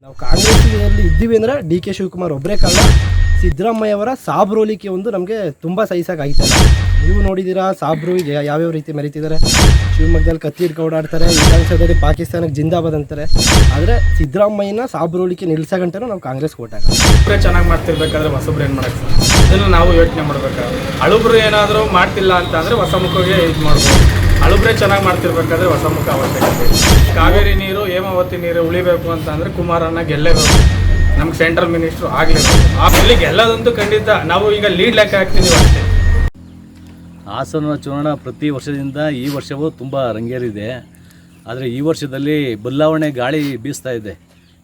ನಾವು ಕಾಂಗ್ರೆಸ್ನಲ್ಲಿ ಇದ್ದೀವಿ ಅಂದರೆ ಡಿ ಕೆ ಶಿವಕುಮಾರ್ ಒಬ್ಬರೇ ಕಾರಣ. ಸಿದ್ದರಾಮಯ್ಯವರ ಸಾಬ್ರೋಲಿಕೆ ಒಂದು ನಮಗೆ ತುಂಬ ಸಹಿಸೋಕ್ಕಾಗ್ತಾಯಿಲ್ಲ. ನೀವು ನೋಡಿದ್ದೀರಾ ಸಾಬ್ರು ಯಾವ್ಯಾವ ರೀತಿ ಮೆರೀತಿದ್ದಾರೆ. ಶಿವಮೊಗ್ಗದಲ್ಲಿ ಕತ್ತಿ ಹಿಡ್ಕೊಂಡು ಓಡಾಡ್ತಾರೆ, ವಿಧಾನಸೌಧದಲ್ಲಿ ಪಾಕಿಸ್ತಾನಕ್ಕೆ ಜಿಂದಾಬಾದ್ ಅಂತಾರೆ. ಆದರೆ ಸಿದ್ದರಾಮಯ್ಯನ ಸಾಬ್ರೋಲಿಕೆ ನಿಲ್ಸಗಂಟನೂ ನಾವು ಕಾಂಗ್ರೆಸ್ ಓಟ್ ಹಾಕೋದು. ಒಬ್ಬರೇ ಚೆನ್ನಾಗಿ ಮಾಡ್ತಿರ್ಬೇಕಾದ್ರೆ ಹೊಸಬ್ರು ಏನು ಮಾಡೋಕ್ಕೆ ಅದನ್ನು ನಾವು ಯೋಚನೆ ಮಾಡಬೇಕಾದ್ರೆ ಹಳುಬ್ರು ಏನಾದರೂ ಮಾಡ್ತಿಲ್ಲ ಅಂತ ಅಂದರೆ ಹೊಸ ಮುಖಗೆ ಇದು ಮಾಡ್ಬೋದು. ಹಳುಬ್ರೇ ಚೆನ್ನಾಗಿ ಮಾಡ್ತಿರ್ಬೇಕಾದ್ರೆ ಹೊಸ ಮುಖ ಅವಶ್ಯಕತೆ. ಕಾವೇರಿ ನೀರು ಹೇಮಾವತಿ ನೀರು ಉಳಿಬೇಕು ಅಂತ ಅಂದರೆ ಕುಮಾರಣ್ಣ ಗೆಲ್ಲೇಬೇಕು, ನಮ್ಗೆ ಸೆಂಟ್ರಲ್ ಮಿನಿಸ್ಟ್ರು ಆಗಲೇಬೇಕು. ಆ ಬೆಲೆ ಗೆಲ್ಲೋದಂತೂ ಖಂಡಿತ. ನಾವು ಈಗ ಲೀಡ್ ಲೆಕ್ಕ ಹಾಕ್ತಿದ್ದೀವಿ ಅಷ್ಟೇ. ಹಾಸನ ಚುನಾವಣಾ ಪ್ರತಿ ವರ್ಷದಿಂದ ಈ ವರ್ಷವೂ ತುಂಬ ರಂಗೇರಿದೆ. ಆದರೆ ಈ ವರ್ಷದಲ್ಲಿ ಬದಲಾವಣೆ ಗಾಳಿ ಬೀಸ್ತಾ ಇದೆ.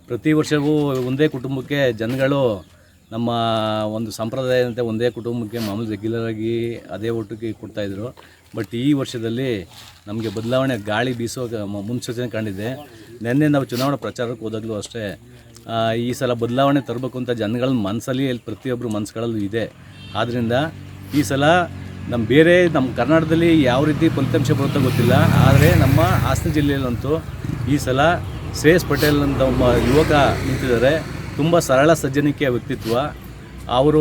ಪ್ರತಿ ವರ್ಷವೂ ಒಂದೇ ಕುಟುಂಬಕ್ಕೆ ಜನಗಳು ನಮ್ಮ ಒಂದು ಸಂಪ್ರದಾಯದಂತೆ ಒಂದೇ ಕುಟುಂಬಕ್ಕೆ ಮಾಮೂಲು ರೆಗ್ಯುಲರಾಗಿ ಅದೇ ಒಟ್ಟಿಗೆ ಕೊಡ್ತಾಯಿದ್ರು. ಬಟ್ ಈ ವರ್ಷದಲ್ಲಿ ನಮಗೆ ಬದಲಾವಣೆ ಗಾಳಿ ಬೀಸೋ ಮುನ್ಸೂಚನೆ ಕಂಡಿದೆ. ನಿನ್ನೆ ನಾವು ಚುನಾವಣಾ ಪ್ರಚಾರಕ್ಕೆ ಹೋದಾಗಲೂ ಅಷ್ಟೇ ಈ ಸಲ ಬದಲಾವಣೆ ತರಬೇಕು ಅಂತ ಜನಗಳ ಮನಸ್ಸಲ್ಲಿ ಪ್ರತಿಯೊಬ್ಬರು ಮನಸ್ಸುಗಳಲ್ಲೂ ಇದೆ. ಆದ್ದರಿಂದ ಈ ಸಲ ನಮ್ಮ ಕರ್ನಾಟಕದಲ್ಲಿ ಯಾವ ರೀತಿ ಫಲಿತಾಂಶ ಬರುತ್ತೋ ಗೊತ್ತಿಲ್ಲ. ಆದರೆ ನಮ್ಮ ಹಾಸನ ಜಿಲ್ಲೆಯಲ್ಲಂತೂ ಈ ಸಲ ಶ್ರೇಯಸ್ ಪಟೇಲ್ ಅಂತ ಒಬ್ಬ ಯುವಕ ನಿಂತಿದ್ದಾರೆ. ತುಂಬ ಸರಳ ಸಜ್ಜನಿಕೆಯ ವ್ಯಕ್ತಿತ್ವ. ಅವರು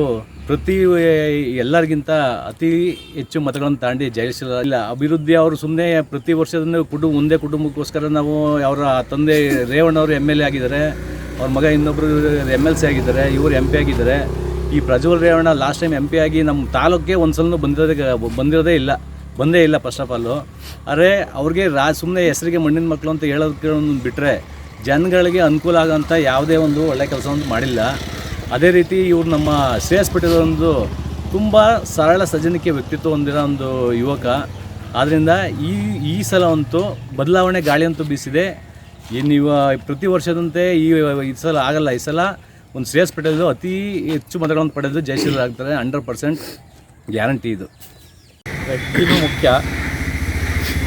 ಎಲ್ಲರಿಗಿಂತ ಅತಿ ಹೆಚ್ಚು ಮತಗಳನ್ನು ತಾಂಡಿ ಜಯಿಸಿಲ್ಲ. ಇಲ್ಲ ಅಭಿವೃದ್ಧಿ ಅವರು ಸುಮ್ಮನೆ ಪ್ರತಿ ವರ್ಷದಿಂದ ಒಂದೇ ಕುಟುಂಬಕ್ಕೋಸ್ಕರ ನಾವು ಅವರ ತಂದೆ ರೇವಣ್ಣವರು ಎಮ್.ಎಲ್.ಎ ಆಗಿದ್ದಾರೆ, ಅವ್ರ ಮಗ ಇನ್ನೊಬ್ಬರು MLC ಆಗಿದ್ದಾರೆ, ಇವರು MP ಆಗಿದ್ದಾರೆ. ಈ Prajwal Revanna last time MP ಆಗಿ ನಮ್ಮ ತಾಲೂಕಿಗೆ ಒಂದು ಸಲ ಬಂದೇ ಇಲ್ಲ ಫಸ್ಟ್ ಆಫ್ ಆಲು. ಆದರೆ ಅವ್ರಿಗೆ ಸುಮ್ಮನೆ ಹೆಸರಿಗೆ ಮಣ್ಣಿನ ಮಕ್ಕಳು ಅಂತ ಹೇಳೋದಕ್ಕೆ ಬಿಟ್ಟರೆ ಜನಗಳಿಗೆ ಅನುಕೂಲ ಆಗೋಂಥ ಯಾವುದೇ ಒಂದು ಒಳ್ಳೆಯ ಕೆಲಸವನ್ನು ಮಾಡಿಲ್ಲ. ಅದೇ ರೀತಿ ಇವರು ನಮ್ಮ ಶ್ರೇಯಸ್ ಪಟೇಲ್ ಒಂದು ತುಂಬ ಸರಳ ಸಜ್ಜನಿಕೆ ವ್ಯಕ್ತಿತ್ವ ಹೊಂದಿರೋ ಒಂದು ಯುವಕ. ಆದ್ದರಿಂದ ಈ ಸಲ ಅಂತೂ ಬದಲಾವಣೆ ಗಾಳಿ ಅಂತೂ ಬೀಸಿದೆ. ನೀವು ಪ್ರತಿ ವರ್ಷದಂತೆ ಈ ಸಲ ಆಗಲ್ಲ. ಈ ಸಲ ಒಂದು ಶ್ರೇಯಸ್ ಪಟೇಲ್ ಅತಿ ಹೆಚ್ಚು ಮತಗಳನ್ನು ಪಡೆದು ಜಯಶೀಲರಾಗ್ತಾರೆ. 100% ಗ್ಯಾರಂಟಿ ಇದು. ವ್ಯಕ್ತಿನೂ ಮುಖ್ಯ,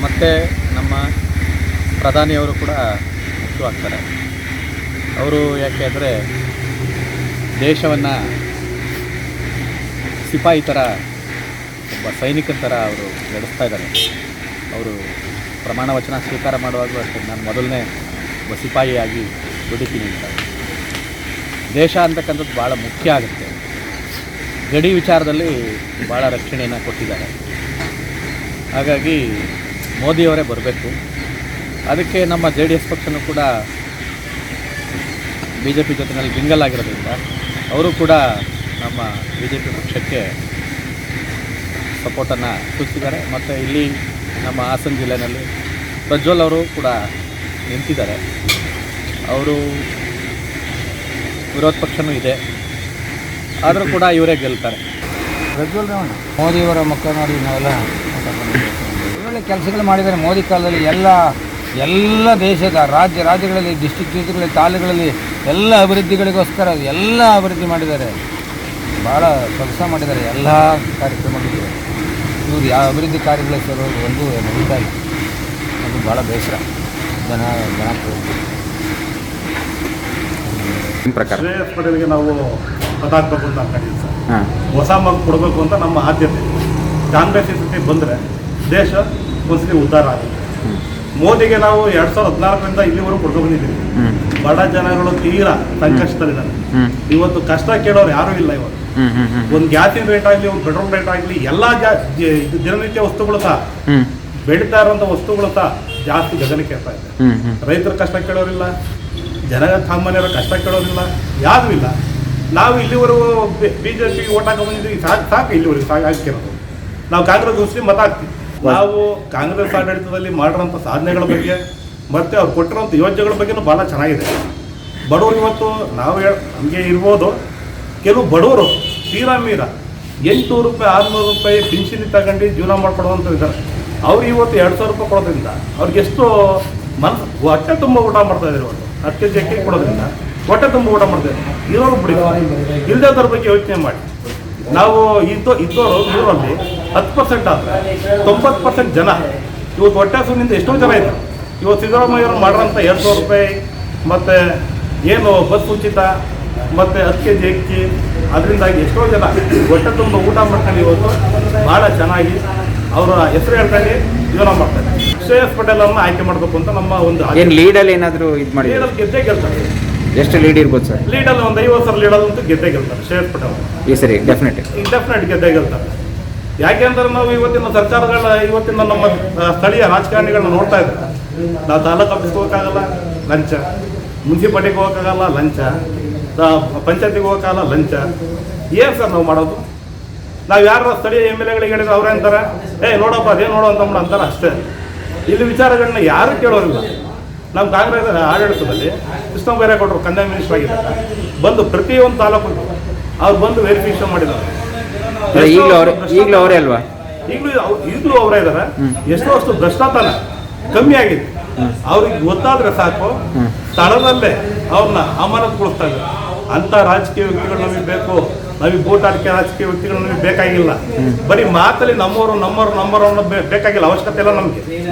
ಮತ್ತು ನಮ್ಮ ಪ್ರಧಾನಿಯವರು ಕೂಡ ಮುಖ್ಯವಾಗ್ತಾರೆ. ಅವರು ಯಾಕೆ ಅಂದರೆ ದೇಶವನ್ನು ಸಿಪಾಯಿ ಥರ ಒಬ್ಬ ಸೈನಿಕನ ಥರ ಅವರು ನಡೆಸ್ತಾ ಇದ್ದಾರೆ. ಅವರು ಪ್ರಮಾಣ ವಚನ ಸ್ವೀಕಾರ ಮಾಡುವಾಗಲೂ ಅಷ್ಟೇ, ನಾನು ಮೊದಲನೇ ಒಬ್ಬ ಸಿಪಾಯಿಯಾಗಿ ದುಡಿತೀನಿ ಅಂತ. ದೇಶ ಅಂತಕ್ಕಂಥದ್ದು ಭಾಳ ಮುಖ್ಯ ಆಗುತ್ತೆ. ಗಡಿ ವಿಚಾರದಲ್ಲಿ ಭಾಳ ರಕ್ಷಣೆಯನ್ನು ಕೊಟ್ಟಿದ್ದಾರೆ. ಹಾಗಾಗಿ ಮೋದಿಯವರೇ ಬರಬೇಕು. ಅದಕ್ಕೆ ನಮ್ಮ JDS ಪಕ್ಷನೂ ಕೂಡ BJP ಜೊತೆಯಲ್ಲಿ ಮಿಂಗಲ್ ಆಗಿರೋದ್ರಿಂದ ಅವರು ಕೂಡ ನಮ್ಮ BJP ಪಕ್ಷಕ್ಕೆ ಸಪೋರ್ಟನ್ನು ಸೂಚಿಸಿದ್ದಾರೆ. ಮತ್ತು ಇಲ್ಲಿ ನಮ್ಮ ಹಾಸನ ಜಿಲ್ಲೆಯಲ್ಲಿ ಪ್ರಜ್ವಲ್ ಅವರು ಕೂಡ ನಿಂತಿದ್ದಾರೆ. ಅವರು ವಿರೋಧ ಪಕ್ಷನೂ ಇದೆ, ಆದರೂ ಕೂಡ ಇವರೇ ಗೆಲ್ತಾರೆ. ಪ್ರಜ್ವಲ್ ರೇವಣ್ಣ ಮೋದಿಯವರ ಮುಖ ನೋಡಿ ನಾವೆಲ್ಲ ಒಳ್ಳೆ ಕೆಲಸಗಳು ಮಾಡಿದ್ದಾರೆ. ಮೋದಿ ಕಾಲದಲ್ಲಿ ಎಲ್ಲ ದೇಶದ ರಾಜ್ಯಗಳಲ್ಲಿ ಡಿಸ್ಟ್ರಿಕ್ಟ್ಗಳಲ್ಲಿ ತಾಲೂಕುಗಳಲ್ಲಿ ಎಲ್ಲ ಅಭಿವೃದ್ಧಿಗಳಿಗೋಸ್ಕರ ಎಲ್ಲ ಅಭಿವೃದ್ಧಿ ಮಾಡಿದ್ದಾರೆ. ಭಾಳ ಕೆಲಸ ಮಾಡಿದ್ದಾರೆ. ಎಲ್ಲ ಕಾರ್ಯಕ್ರಮಗಳಿವೆ. ಇವರು ಯಾವ ಅಭಿವೃದ್ಧಿ ಕಾರ್ಯಗಳು ಸರ್ ಒಂದು ನಡೀತಾ ಇಲ್ಲ. ಅದು ಭಾಳ ಬೇಸರ. ಜನ ಶ್ರೇಯಸ್ ಪಟೇಲ್ಗೆ ನಾವು ಮತ ಹಾಕಬೇಕು ಅಂತ ಅನ್ಕೊಂಡಿದ್ದೀವಿ ಸರ್. ಹೊಸ ಮಗ ಕೊಡಬೇಕು ಅಂತ ನಮ್ಮ ಆದ್ಯತೆ. ಕಾಂಗ್ರೆಸ್ ಈ ಸತಿ ಬಂದರೆ ದೇಶ ಒಂದ್ಸತಿ ಉದ್ಧಾರ ಆಗುತ್ತೆ. ಮೋದಿಗೆ ನಾವು 2014ರಿಂದ ಇಲ್ಲಿವರೆಗೂ ಕೊಡ್ಕೊಂಡು ಬಂದಿದ್ದೀವಿ. ಬಡ ಜನಗಳು ತೀರಾ ಸಂಕಷ್ಟದಲ್ಲಿದ್ದಾರೆ. ಇವತ್ತು ಕಷ್ಟ ಕೇಳೋರು ಯಾರೂ ಇಲ್ಲ. ಇವತ್ತು ಒಂದು ಗ್ಯಾಸಿನ ರೇಟ್ ಆಗಲಿ, ಒಂದು ಪೆಟ್ರೋಲ್ ರೇಟ್ ಆಗಲಿ, ಎಲ್ಲ ದಿನನಿತ್ಯ ವಸ್ತುಗಳು ಸಹ ಬೆಳೀತಾ ಇರುವಂಥ ವಸ್ತುಗಳು ಸಹ ಜಾಸ್ತಿ ಗಗನಕ್ಕೆ ಏರ್ತಾ ಇದೆ. ರೈತರ ಕಷ್ಟ ಕೇಳೋರಿಲ್ಲ, ಜನ ಸಾಮಾನ್ಯರ ಕಷ್ಟ ಕೇಳೋದಿಲ್ಲ, ಯಾವುದೂ ಇಲ್ಲ. ನಾವು ಇಲ್ಲಿವರೆಗೂ BJP ಓಟ್ ಹಾಕಿ ಬಂದಿದ್ದೀವಿ. ಸಾಕು ಇಲ್ಲಿವರೆಗೂ ಹಾಕಿರೋದು. ನಾವು ಕಾಂಗ್ರೆಸ್ ಮುಸ್ಲಿಂ ಮತ ಹಾಕ್ತೀವಿ. ನಾವು ಕಾಂಗ್ರೆಸ್ ಆಡಳಿತದಲ್ಲಿ ಮಾಡಿರೋಂಥ ಸಾಧನೆಗಳ ಬಗ್ಗೆ ಮತ್ತು ಅವ್ರು ಕೊಟ್ಟಿರೋಂಥ ಯೋಜನೆಗಳ ಬಗ್ಗೆನೂ ಭಾಳ ಚೆನ್ನಾಗಿದೆ. ಬಡವರು ಇವತ್ತು ನಾವು ನಮಗೆ ಇರ್ಬೋದು, ಕೆಲವು ಬಡವರು ತೀರಾ ಮೀರ 800 ರೂಪಾಯಿ 600 ರೂಪಾಯಿ ಪಿಂಚಣಿ ತಗೊಂಡು ಜೀವನ ಮಾಡ್ಕೊಡುವಂಥದ್ದು ಇದ್ದಾರೆ. ಅವ್ರು ಇವತ್ತು 2000 ರೂಪಾಯಿ ಕೊಡೋದ್ರಿಂದ ಅವ್ರಿಗೆ ಎಷ್ಟು ಹೊಟ್ಟೆ ತುಂಬ ಊಟ ಮಾಡ್ತಾಯಿದ್ದಾರೆ. ಇವತ್ತು 10 kg ಅಕ್ಕಿ ಕೊಡೋದ್ರಿಂದ ಹೊಟ್ಟೆ ತುಂಬ ಊಟ ಮಾಡ್ತಾಯಿದ್ದಾರೆ. ಇರೋರು ಬಿಡಿ, ಇಲ್ಲದವ್ರ ಬಗ್ಗೆ ಯೋಚನೆ ಮಾಡಿ. ನಾವು ಇದ್ದವರು ನೂರಲ್ಲಿ 10% ಆದರೆ 90% ಜನ ಇವತ್ತು ಹೊಟ್ಟೆ ಹಸುವಿನಿಂದ ಎಷ್ಟೋ ಜನ ಇದ್ದಾರೆ. ಇವತ್ತು ಸಿದ್ದರಾಮಯ್ಯವರು ಮಾಡಿರೋಂಥ 200 ರೂಪಾಯಿ ಮತ್ತು ಏನು ಬಸ್ ಉಚಿತ ಮತ್ತು 10 kg ಅಕ್ಕಿ, ಅದರಿಂದಾಗಿ ಎಷ್ಟೋ ಜನ ಹೊಟ್ಟೆ ತುಂಬ ಊಟ ಮಾಡ್ಕೊಂಡು ಇವತ್ತು ಭಾಳ ಚೆನ್ನಾಗಿ ಅವರ ಹೆಸರು ಹೇಳ್ಕೊಂಡು ಜೀವನ ಮಾಡ್ತಾರೆ. ಶ್ರೇಯಸ್ ಪಟೇಲ್ ಅವ್ರನ್ನ ಆಯ್ಕೆ ಮಾಡಬೇಕು ಅಂತ ನಮ್ಮ ಒಂದು ಲೀಡಲ್ಲಿ ಏನಾದರೂ ಇದು ಮಾಡಿ ಗೆದ್ದೇ ಗೆಲ್ತಾರೆ. ಎಷ್ಟು ಲೀಡ್ ಇರ್ಬೋದು ಸರ್ ಲೀಡಲ್ಲಿ ಒಂದು 50,000 ಲೀಡಲ್ಲಂತೂ ಗೆದ್ದೇ ಗೆಲ್ತಾರೆ ಶ್ರೇಯಸ್ ಪಟೇಲ್ ಈ ಸರಿ ಡೆಫಿನೆಟ್? ಡೆಫಿನೆಟ್ ಗೆದ್ದೇ ಗೆಲ್ತಾರೆ. ಯಾಕೆಂದ್ರೆ ನಾವು ಇವತ್ತಿನ ಸರ್ಕಾರಗಳ ಇವತ್ತಿನ ನಮ್ಮ ಸ್ಥಳೀಯ ರಾಜಕಾರಣಿಗಳನ್ನ ನೋಡ್ತಾ ಇದ್ದಾರೆ. ನಾವು ತಾಲೂಕು ಆಫೀಸ್ಗೆ ಹೋಗೋಕ್ಕಾಗಲ್ಲ, ಲಂಚ. ಮುನ್ಸಿಪಾಲ್ಟಿಗೆ ಹೋಗೋಕ್ಕಾಗಲ್ಲ, ಲಂಚ. ಪಂಚಾಯತಿಗೆ ಹೋಗೋಕ್ಕಾಗಲ್ಲ, ಲಂಚ. ಏನು ಸರ್ ನಾವು ಮಾಡೋದು? ನಾವು ಯಾರು ಸ್ಥಳೀಯ MLAಗಳಿಗೆ ಹೇಳಿದ್ರೆ ಅವ್ರು ಅಂತಾರೆ, ನೋಡಪ್ಪ ಅದೇನು ನೋಡೋ ಅಂತ ಅಂತಾರೆ ಅಷ್ಟೇ. ಇಲ್ಲಿ ವಿಚಾರಗಳನ್ನ ಯಾರು ಕೇಳೋರಿಲ್ಲ. ನಮ್ಮ ಕಾಂಗ್ರೆಸ್ ಆಡಳಿತದಲ್ಲಿ ಕೃಷ್ಣ ಬೈರೇಗೌಡರು ಕಂದಾಯ ಮಿನಿಸ್ಟರ್ ಆಗಿದ್ದಾರೆ, ಬಂದು ಪ್ರತಿಯೊಂದು ತಾಲೂಕು ಅವ್ರು ಬಂದು ವೆರಿಫಿಕೇಶನ್ ಮಾಡಿದ್ದಾರೆ. ಈಗಲೂ ಅವರೇ ಅಲ್ವಾ? ಈಗಲೂ ಅವರೇ ಇದ್ದಾರೆ. ಎಷ್ಟೋ ಅಷ್ಟು ಭ್ರಷ್ಟಾಚಾರ ಕಮ್ಮಿ ಆಗಿದೆ. ಅವ್ರಿಗೆ ಗೊತ್ತಾದ್ರೆ ಸಾಕು, ಸ್ಥಳದಲ್ಲೇ ಅವ್ರನ್ನ ಅಮಾನತುಗೊಳಿಸ್ತಾ ಇದ್ದಾರೆ. ಅಂಥ ರಾಜಕೀಯ ವ್ಯಕ್ತಿಗಳು ನಮಗೆ ಬೇಕು. ನಮಗೆ ವೋಟ್ ಹಾಕಿ ರಾಜಕೀಯ ವ್ಯಕ್ತಿಗಳು ನಮಗೆ ಬೇಕಾಗಿಲ್ಲ. ಬರೀ ಮಾತಲ್ಲಿ ನಮ್ಮವರು ಬೇಕಾಗಿಲ್ಲ, ಅವಶ್ಯಕತೆ ಇಲ್ಲ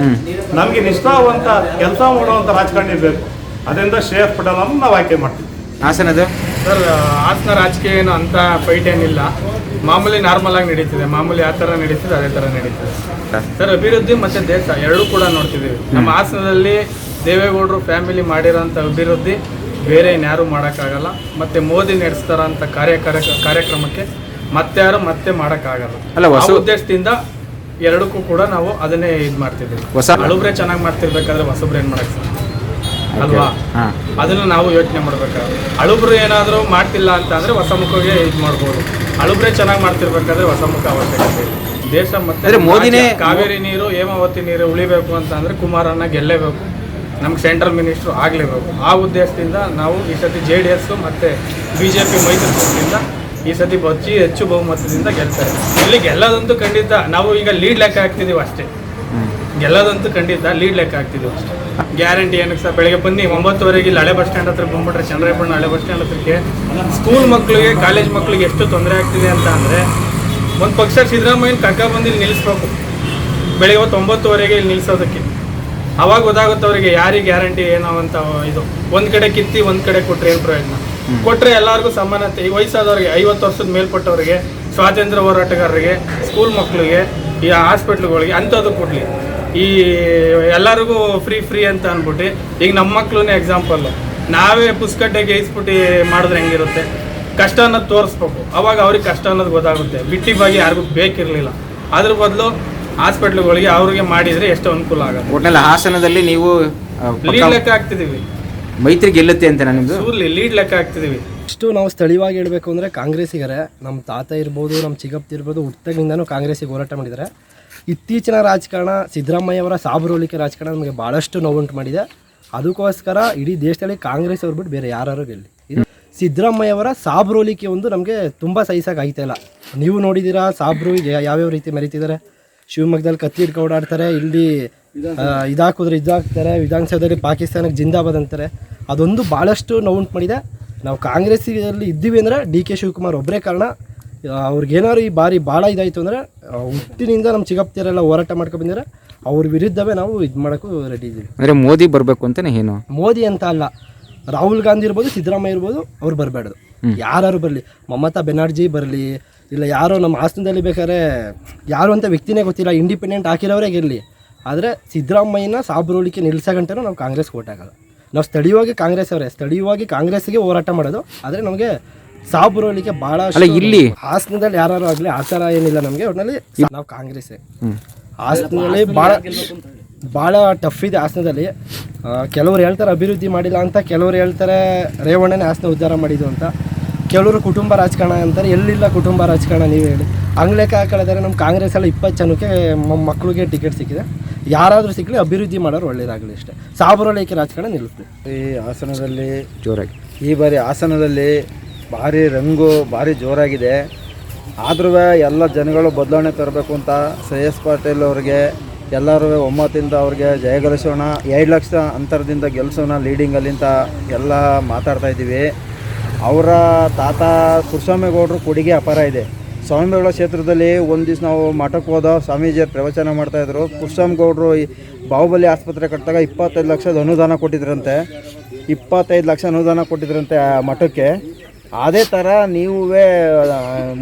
ನಮಗೆ ನಿಷ್ಠಾವಂತ ಕೆಲಸ ಮಾಡುವಂಥ ರಾಜಕಾರಣಿ ಬೇಕು. ಅದರಿಂದ ಶ್ರೇಯಸ್ ಪಟೇಲ್ ಅನ್ನು ನಾವು ಆಯ್ಕೆ ಮಾಡ್ತೀವಿ. ಹಾಸನದ ಸರ್, ಹಾಸನ ರಾಜಕೀಯ ಏನು ಅಂತ ಫೈಟ್ ಏನಿಲ್ಲ, ಮಾಮೂಲಿ ನಾರ್ಮಲ್ ಆಗಿ ನಡೀತಿದೆ. ಮಾಮೂಲಿ ಯಾವ ಥರ ನಡೀತಿದೆ ಅದೇ ಥರ ನಡೀತಿದೆ ಸರ್. ಅಭಿವೃದ್ಧಿ ಮತ್ತು ದೇಶ ಎರಡೂ ಕೂಡ ನೋಡ್ತಿದ್ದೀವಿ. ನಮ್ಮ ಹಾಸನದಲ್ಲಿ ದೇವೇಗೌಡರು ಫ್ಯಾಮಿಲಿ ಮಾಡಿರೋಂಥ ಅಭಿವೃದ್ಧಿ ಬೇರೆ ಇನ್ಯಾರು ಮಾಡೋಕ್ಕಾಗಲ್ಲ. ಮತ್ತು ಮೋದಿ ನಡೆಸ್ತಾರಂಥ ಕಾರ್ಯಕ್ರಮಕ್ಕೆ ಮತ್ತೆ ಮಾಡೋಕ್ಕಾಗಲ್ಲ. ಆ ಉದ್ದೇಶದಿಂದ ಎರಡಕ್ಕೂ ಕೂಡ ನಾವು ಅದನ್ನೇ ಇದು ಮಾಡ್ತಿದ್ದೀವಿ. ಹಳುಬ್ರೆ ಚೆನ್ನಾಗಿ ಮಾಡ್ತಿರ್ಬೇಕಾದ್ರೆ ಹೊಸಬ್ರು ಏನು ಮಾಡಕ್ಕೆ ಅಲ್ವಾ? ಅದನ್ನು ನಾವು ಯೋಚನೆ ಮಾಡ್ಬೇಕಾದ್ರೆ ಹಳುಬ್ರು ಏನಾದರೂ ಮಾಡ್ತಿಲ್ಲ ಅಂತ ಅಂದರೆ ಹೊಸ ಮುಖಗೆ ಇದು ಮಾಡ್ಬೋದು. ಹಳುಬ್ರೆ ಚೆನ್ನಾಗಿ ಮಾಡ್ತಿರ್ಬೇಕಾದ್ರೆ ಹೊಸ ಮುಖ ಅವಶ್ಯಕತೆ ಇದೆ. ದೇಶ ಮತ್ತೆ ಮೋದಿನೇ ಕಾವೇರಿ ನೀರು ಹೇಮಾವತಿ ನೀರು ಉಳಿಬೇಕು ಅಂತ ಅಂದರೆ ಕುಮಾರಣ್ಣ ಗೆಲ್ಲೇಬೇಕು, ನಮ್ಗೆ ಸೆಂಟ್ರಲ್ ಮಿನಿಸ್ಟ್ರು ಆಗಲೇಬೇಕು. ಆ ಉದ್ದೇಶದಿಂದ ನಾವು ಈ ಸತಿ JDS ಮತ್ತು BJP ಮೈತ್ರಿಕೂಟದಿಂದ ಈ ಸತಿ ಹೆಚ್ಚು ಬಹುಮತದಿಂದ ಗೆಲ್ತಾರೆ. ಇಲ್ಲಿ ಗೆಲ್ಲೋದಂತೂ ಖಂಡಿತ. ನಾವು ಈಗ ಲೀಡ್ ಲೆಕ್ಕ ಹಾಕ್ತಿದ್ದೀವಿ ಅಷ್ಟೇ. ಗೆಲ್ಲೋದಂತೂ ಖಂಡಿತ ಲೀಡ್ ಲೆಕ್ಕ ಹಾಕ್ತಿದ್ದೀವಿ ಅಷ್ಟೇ. ಗ್ಯಾರಂಟಿ ಏನಕ್ಕೆ ಸರ್, ಬೆಳಗ್ಗೆ ಬನ್ನಿ 9:30 ಇಲ್ಲಿ ಹಳೆ ಬಸ್ ಸ್ಟ್ಯಾಂಡ್ ಹತ್ರ ಬಂದ್ಬಿಟ್ರೆ, ಚಂದ್ರಾಯಪಟ್ಟಣ ಹಳೆ ಬಸ್ ಸ್ಟ್ಯಾಂಡ್ ಹತ್ರಕ್ಕೆ ಸ್ಕೂಲ್ ಮಕ್ಕಳಿಗೆ ಕಾಲೇಜ್ ಮಕ್ಕಳಿಗೆ ಎಷ್ಟು ತೊಂದರೆ ಆಗ್ತಿದೆ ಅಂತ ಅಂದರೆ, ಒಂದು ಪಕ್ಷ ಸಿದ್ದರಾಮಯ್ಯನ ಬಂದು ಇಲ್ಲಿ ನಿಲ್ಲಿಸ್ಬೇಕು. ಬೆಳಗ್ಗೆ 9:30 ಇಲ್ಲಿ ನಿಲ್ಲಿಸೋದಕ್ಕೆ ಅವಾಗ ಗೊತ್ತಾಗುತ್ತೆ ಅವರಿಗೆ ಯಾರಿಗೆ ಗ್ಯಾರಂಟಿ ಏನೋ ಅಂತ. ಇದು ಒಂದು ಕಡೆ ಕಿತ್ತಿ ಒಂದು ಕಡೆ ಕೊಟ್ಟರೆ ಏನು ಪ್ರಯೋಜನ? ಕೊಟ್ಟರೆ ಎಲ್ಲರಿಗೂ ಸಮಾನತೆ. ಈ ವಯಸ್ಸಾದವ್ರಿಗೆ, 50 ವರ್ಷದ ಮೇಲ್ಪಟ್ಟವ್ರಿಗೆ, ಸ್ವಾತಂತ್ರ್ಯ ಹೋರಾಟಗಾರರಿಗೆ, ಸ್ಕೂಲ್ ಮಕ್ಕಳಿಗೆ, ಈ ಹಾಸ್ಪಿಟ್ಲ್ಗಳಿಗೆ ಅಂಥದ್ದು ಕೊಡಲಿ. ಈ ಎಲ್ಲರಿಗೂ ಫ್ರೀ ಅಂತ ಅಂದ್ಬಿಟ್ಟು ಈಗ ನಮ್ಮ ಮಕ್ಳನ್ನೇ ಎಕ್ಸಾಂಪಲ್ಲು, ನಾವೇ ಪುಸ್ತಕಟ್ಟೆಗೆ ಇಸ್ಬಿಟ್ಟು ಮಾಡಿದ್ರೆ ಹೆಂಗಿರುತ್ತೆ? ಕಷ್ಟ ಅನ್ನೋದು ತೋರಿಸ್ಬೇಕು. ಅವಾಗ ಅವ್ರಿಗೆ ಕಷ್ಟ ಅನ್ನೋದು ಗೊತ್ತಾಗುತ್ತೆ. ಬಿಟ್ಟಿ ಬಗ್ಗೆ ಯಾರಿಗೂ ಬೇಕಿರಲಿಲ್ಲ. ಅದ್ರ ಬದಲು ಹಾಸ್ಪಿಟ್ಲ್ಗಳಿಗೆ ಅವ್ರಿಗೆ ಮಾಡಿದರೆ ಎಷ್ಟು ಅನುಕೂಲ ಆಗುತ್ತೆ. ಒಟ್ಟಿನಲ್ಲಿ ಹಾಸನದಲ್ಲಿ ನೀವು ಲೀಡ್ ಲೆಕ್ಕ ಹಾಕ್ತಿದ್ದೀವಿ. ಮೈತ್ರಿ ಗೆಲ್ಲುತ್ತೆ ಅಂತ ನಿಮ್ಮದು ಲೀಡ್ ಲೆಕ್ಕ ಹಾಕ್ತಿದ್ದೀವಿ. ಇಷ್ಟು ನಾವು ಸ್ಥಳೀಯವಾಗಿ ಹೇಳಬೇಕು ಅಂದರೆ ಕಾಂಗ್ರೆಸ್ಸಿಗರೆ, ನಮ್ಮ ತಾತ ಇರ್ಬೋದು, ನಮ್ಮ ಚಿಕ್ಕಪ್ಪ ಇರ್ಬೋದು, ಹುಟ್ಟದಾಗಿಂದನೂ ಕಾಂಗ್ರೆಸ್ಸಿಗೆ ಹೋರಾಟ ಮಾಡಿದ್ದಾರೆ. ಇತ್ತೀಚಿನ ರಾಜಕಾರಣ ಸಿದ್ದರಾಮಯ್ಯವರ ಸಾಬರೋಲಿಕೆ ರಾಜಕಾರಣ ನಮಗೆ ಭಾಳಷ್ಟು ನೋವುಂಟು ಮಾಡಿದೆ. ಅದಕ್ಕೋಸ್ಕರ ಇಡೀ ದೇಶದಲ್ಲಿ ಕಾಂಗ್ರೆಸ್ ಅವ್ರು ಬಿಟ್ಟು ಬೇರೆ ಯಾರು ಗೆಲ್ಲಿ. ಇದು ಸಿದ್ದರಾಮಯ್ಯವರ ಸಾಬರೋಲಿಕೆ ಒಂದು ನಮಗೆ ತುಂಬ ಸಹಿಸೋಕೆ ಆಗ್ತಾಯಿಲ್ಲ. ನೀವು ನೋಡಿದ್ದೀರಾ ಸಾಬ್ರು ಯಾವ್ಯಾವ ರೀತಿ ಮೆರೀತಿದ್ದಾರೆ. ಶಿವಮೊಗ್ಗದಲ್ಲಿ ಕತ್ತಿ ಹಿಡ್ಕೊಂಡು ಓಡಾಡ್ತಾರೆ, ಇಲ್ಲಿ ಇದಾಕಿದ್ರೆ ಇದಾಗ್ತಾರೆ, ವಿಧಾನಸೌಧದಲ್ಲಿ ಪಾಕಿಸ್ತಾನಕ್ಕೆ ಜಿಂದಾಬಾದ್ ಅಂತಾರೆ. ಅದೊಂದು ಭಾಳಷ್ಟು ನೋವುಂಟು ಮಾಡಿದೆ. ನಾವು ಕಾಂಗ್ರೆಸ್ಸಿನಲ್ಲಿ ಇದ್ದೀವಿ ಅಂದರೆ DK ಶಿವಕುಮಾರ್ ಒಬ್ಬರೇ ಕಾರಣ. ಅವ್ರಿಗೇನಾದ್ರು ಈ ಬಾರಿ ಭಾಳ ಇದಾಯಿತು ಅಂದರೆ, ಹುಟ್ಟಿನಿಂದ ನಮ್ಮ ಚಿಕ್ಕಪ್ಪತಿಯರೆಲ್ಲ ಹೋರಾಟ ಮಾಡ್ಕೊಂಡು ಬಂದಿದ್ದಾರೆ. ಅವ್ರ ವಿರುದ್ಧವೇ ನಾವು ಇದು ಮಾಡೋಕ್ಕೂ ರೆಡಿ ಇದ್ದೀವಿ. ಅಂದರೆ ಮೋದಿ ಬರಬೇಕು ಅಂತಲೇ ಏನು? ಮೋದಿ ಅಂತ ಅಲ್ಲ, ರಾಹುಲ್ ಗಾಂಧಿ ಇರ್ಬೋದು, ಸಿದ್ದರಾಮಯ್ಯ ಇರ್ಬೋದು, ಅವ್ರು ಬರಬೇಡ್ದು. ಯಾರು ಬರಲಿ, ಮಮತಾ ಬೆನರ್ಜಿ ಬರಲಿ, ಇಲ್ಲ ಯಾರೋ ನಮ್ಮ ಹಾಸನದಲ್ಲಿ ಬೇಕಾದ್ರೆ ಯಾರು ಅಂತ ವ್ಯಕ್ತಿನೇ ಗೊತ್ತಿಲ್ಲ, ಇಂಡಿಪೆಂಡೆಂಟ್ ಹಾಕಿರೋರೇ ಗೆಲ್ಲಿ. ಆದರೆ ಸಿದ್ದರಾಮಯ್ಯನ ಸಾಬರೋಲಿಕೆ ನಿಲ್ಸಗಂಟನೂ ನಾವು ಕಾಂಗ್ರೆಸ್ ಓಟ್ ಆಗಲ್ಲ. ನಾವು ಸ್ಥಳೀಯವಾಗಿ ಕಾಂಗ್ರೆಸ್ ಅವರೇ, ಸ್ಥಳೀಯವಾಗಿ ಕಾಂಗ್ರೆಸ್ಗೆ ಹೋರಾಟ ಮಾಡೋದು. ಆದರೆ ನಮಗೆ ಸಾಬರೋಲಿಕೆ ಭಾಳ ಇಲ್ಲಿ ಹಾಸನದಲ್ಲಿ ಯಾರು ಆಗಲಿ ಆ ಥರ ಏನಿಲ್ಲ ನಮಗೆ. ಒಟ್ಟಿನಲ್ಲಿ ನಾವು ಕಾಂಗ್ರೆಸ್ಸೇ. ಹಾಸನದಲ್ಲಿ ಭಾಳ ಟಫ್ ಇದೆ ಹಾಸನದಲ್ಲಿ. ಕೆಲವರು ಹೇಳ್ತಾರೆ ಅಭಿವೃದ್ಧಿ ಮಾಡಿಲ್ಲ ಅಂತ, ಕೆಲವರು ಹೇಳ್ತಾರೆ ರೇವಣ್ಣನೇ ಹಾಸನ ಉದ್ಧಾರ ಮಾಡಿದ್ದು ಅಂತ, ಕೆಲವರು ಕುಟುಂಬ ರಾಜಕಾರಣ ಅಂತಾರೆ. ಎಲ್ಲಿಲ್ಲ ಕುಟುಂಬ ರಾಜಕಾರಣ, ನೀವು ಹೇಳಿ. ಅಂಗ್ಲೆಕ್ಕ ಹಾಕಿದ್ರೆ ನಮ್ಮ ಕಾಂಗ್ರೆಸ್ಸಲ್ಲಿ 20 ಜನಕ್ಕೆ ಮಕ್ಕಳಿಗೆ ಟಿಕೆಟ್ ಸಿಕ್ಕಿದೆ. ಯಾರಾದರೂ ಸಿಕ್ಕಲಿ ಅಭಿವೃದ್ಧಿ ಮಾಡೋರು ಒಳ್ಳೇದಾಗಲಿ ಅಷ್ಟೇ. ಸಾಬರೋಲಿಕೆ ರಾಜಕಾರಣ ನಿಲ್ಲಿಸ್ತೀವಿ. ಈ ಹಾಸನದಲ್ಲಿ ಜೋರಾಗಿ ಈ ಬಾರಿ ಹಾಸನದಲ್ಲಿ ಭಾರಿ ರಂಗು ಭಾರಿ ಜೋರಾಗಿದೆ. ಆದ್ರೂ ಎಲ್ಲ ಜನಗಳು ಬದಲಾವಣೆ ತರಬೇಕು ಅಂತ ಶ್ರೇಯಸ್ ಪಟೇಲ್ ಅವ್ರಿಗೆ ಎಲ್ಲರೂ ಒಮ್ಮತದಿಂದ ಅವ್ರಿಗೆ ಜಯಗಳಿಸೋಣ, 2 ಲಕ್ಷ ಅಂತರದಿಂದ ಗೆಲ್ಲಿಸೋಣ ಲೀಡಿಂಗಲ್ಲಿ ಅಂತ ಎಲ್ಲ ಮಾತಾಡ್ತಾ ಇದ್ದೀವಿ. ಅವರ ತಾತ ಪುರುಷಾಮೇಗೌಡರು ಕೊಡುಗೆ ಅಪಾರ ಇದೆ. ಸ್ವಾಮಿಗಳ ಕ್ಷೇತ್ರದಲ್ಲಿ ಒಂದು ದಿವಸ ನಾವು ಮಠಕ್ಕೆ ಹೋದ ಸ್ವಾಮೀಜಿಯರು ಪ್ರವಚನ ಮಾಡ್ತಾಯಿದ್ರು. ಪುರುಷಾಮೇಗೌಡರು ಬಾಹುಬಲಿ ಆಸ್ಪತ್ರೆ ಕಟ್ಟಿದಾಗ 25 ಲಕ್ಷದ ಅನುದಾನ ಕೊಟ್ಟಿದ್ರಂತೆ. 25 ಲಕ್ಷ ಅನುದಾನ ಕೊಟ್ಟಿದ್ರಂತೆ ಆ ಮಠಕ್ಕೆ. ಅದೇ ಥರ ನೀವೇ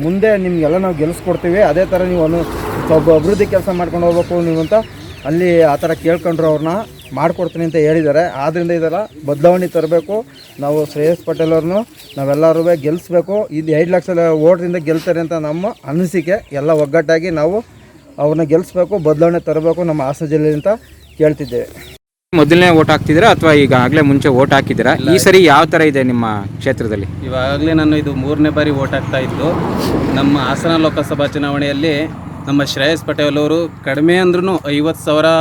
ಮುಂದೆ ನಿಮಗೆಲ್ಲ ನಾವು ಗೆಲ್ಲಿಸ್ಕೊಡ್ತೀವಿ, ಅದೇ ಥರ ನೀವು ಸ್ವಲ್ಪ ಅಭಿವೃದ್ಧಿ ಕೆಲಸ ಮಾಡ್ಕೊಂಡು ಹೋಗ್ಬೇಕು ನೀವು ಅಂತ ಅಲ್ಲಿ ಆ ಥರ ಕೇಳ್ಕೊಂಡ್ರು ಅವ್ರನ್ನ. ಮಾಡಿಕೊಡ್ತೀನಿ ಅಂತ ಹೇಳಿದ್ದಾರೆ. ಆದ್ದರಿಂದ ಇದರ ಬದಲಾವಣೆ ತರಬೇಕು. ನಾವು ಶ್ರೇಯಸ್ ಪಟೇಲ್ ಅವ್ರನ್ನು ನಾವೆಲ್ಲರೂ ಗೆಲ್ಲಿಸ್ಬೇಕು. ಇದು 2 ಲಕ್ಷ ಓಟ್ರಿಂದ ಗೆಲ್ತಾರೆ ಅಂತ ನಮ್ಮ ಅನಿಸಿಕೆ. ಎಲ್ಲ ಒಗ್ಗಟ್ಟಾಗಿ ನಾವು ಅವ್ರನ್ನ ಗೆಲ್ಲಿಸ್ಬೇಕು, ಬದಲಾವಣೆ ತರಬೇಕು ನಮ್ಮ ಹಾಸನ ಜಿಲ್ಲೆಯಿಂದ ಕೇಳ್ತಿದ್ದೇವೆ. ಮೊದಲನೇ ಓಟ್ ಹಾಕ್ತಿದ್ದೀರಾ ಅಥವಾ ಈಗಾಗಲೇ ಮುಂಚೆ ಓಟ್ ಹಾಕಿದ್ದೀರಾ? ಈ ಸರಿ ಯಾವ ಥರ ಇದೆ ನಿಮ್ಮ ಕ್ಷೇತ್ರದಲ್ಲಿ? ಇವಾಗಲೇ ನಾನು ಇದು 3ನೇ ಬಾರಿ ಓಟ್ ಹಾಕ್ತಾ ಇದ್ದು. ನಮ್ಮ ಹಾಸನ ಲೋಕಸಭಾ ಚುನಾವಣೆಯಲ್ಲಿ ನಮ್ಮ ಶ್ರೇಯಸ್ ಪಟೇಲ್ ಅವರು ಕಡಿಮೆ ಅಂದ್ರೂ 50,000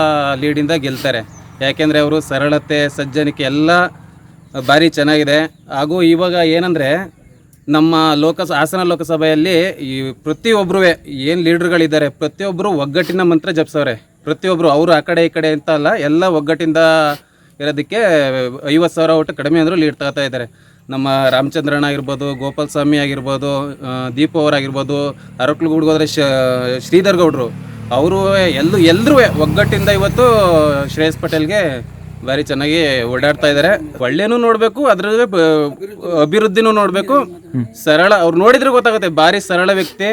ಲೀಡಿಂದ ಗೆಲ್ತಾರೆ. ಯಾಕೆಂದರೆ ಅವರು ಸರಳತೆ, ಸಜ್ಜನಿಕೆ ಎಲ್ಲ ಭಾರಿ ಚೆನ್ನಾಗಿದೆ. ಹಾಗೂ ಇವಾಗ ಏನಂದರೆ ನಮ್ಮ ಹಾಸನ ಲೋಕಸಭೆಯಲ್ಲಿ ಈ ಪ್ರತಿಯೊಬ್ಬರು ಏನು ಲೀಡ್ರ್ಗಳಿದ್ದಾರೆ ಪ್ರತಿಯೊಬ್ಬರು ಒಗ್ಗಟ್ಟಿನ ಮಂತ್ರ ಜಪಿಸವ್ರೆ. ಪ್ರತಿಯೊಬ್ಬರು ಅವರು ಆ ಕಡೆ ಈ ಕಡೆ ಅಂತ ಅಲ್ಲ, ಎಲ್ಲ ಒಗ್ಗಟ್ಟಿಂದ ಇರೋದಕ್ಕೆ 50,000 ಓಟು ಕಡಿಮೆ ಅಂದರೂ ಲೀಡ್ ತಗೋತಾ ಇದ್ದಾರೆ. ನಮ್ಮ ರಾಮಚಂದ್ರಣ್ಣ ಆಗಿರ್ಬೋದು, ಗೋಪಾಲ್ ಸ್ವಾಮಿ ಆಗಿರ್ಬೋದು, ದೀಪು ಅವರಾಗಿರ್ಬೋದು, ಅರಕಲಗೂಡಿಗೆ ಹೋದರೆ ಶ್ರೀಧರ್ ಗೌಡರು, ಅವರು ಎಲ್ಲರೂ ಒಗ್ಗಟ್ಟಿಂದ ಇವತ್ತು ಶ್ರೇಯಸ್ ಪಟೇಲ್ಗೆ ಭಾರಿ ಚೆನ್ನಾಗಿ ಓಡಾಡ್ತಾ ಇದ್ದಾರೆ. ಒಳ್ಳೆನೂ ನೋಡಬೇಕು, ಅದ್ರ ಅಭಿವೃದ್ಧಿನೂ ನೋಡಬೇಕು. ಸರಳ ಅವ್ರು ನೋಡಿದ್ರೆ ಗೊತ್ತಾಗುತ್ತೆ, ಭಾರಿ ಸರಳ ವ್ಯಕ್ತಿ.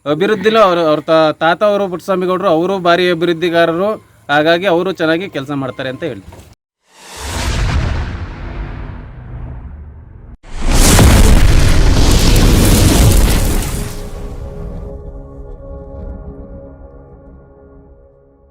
ಅಭಿವೃದ್ಧಿಲೂ ಅವ್ರ ತಾತ ಅವರು ಪುಟ್ಟಸ್ವಾಮಿ ಗೌಡರು ಅವರು ಭಾರಿ ಅಭಿವೃದ್ಧಿಗಾರರು. ಹಾಗಾಗಿ ಅವರು ಚೆನ್ನಾಗಿ ಕೆಲಸ ಮಾಡ್ತಾರೆ ಅಂತ ಹೇಳ್ತಾರೆ.